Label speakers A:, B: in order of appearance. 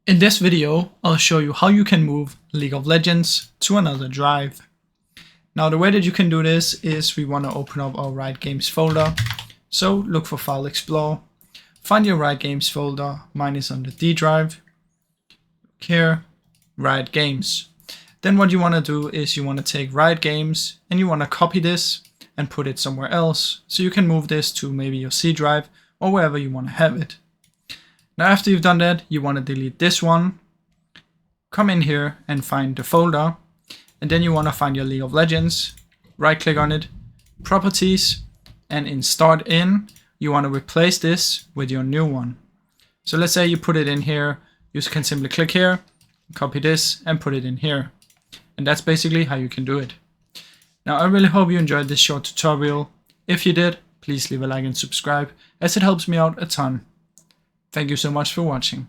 A: In this video, I'll show you how you can move League of Legends to another drive. Now the way that you can do this is we want to open up our Riot Games folder. So look for File Explorer, find your Riot Games folder, mine is on the D drive. Look here, Riot Games. Then what you want to do is you want to take Riot Games and you want to copy this and put it somewhere else. So you can move this to maybe your C drive or wherever you want to have it. Now after you've done that, you want to delete this one, come in here and find the folder, and then you want to find your League of Legends, right click on it, properties, and in start in, you want to replace this with your new one. So let's say you put it in here, you can simply click here, copy this and put it in here. And that's basically how you can do it. Now I really hope you enjoyed this short tutorial. If you did, please leave a like and subscribe as it helps me out a ton. Thank you so much for watching.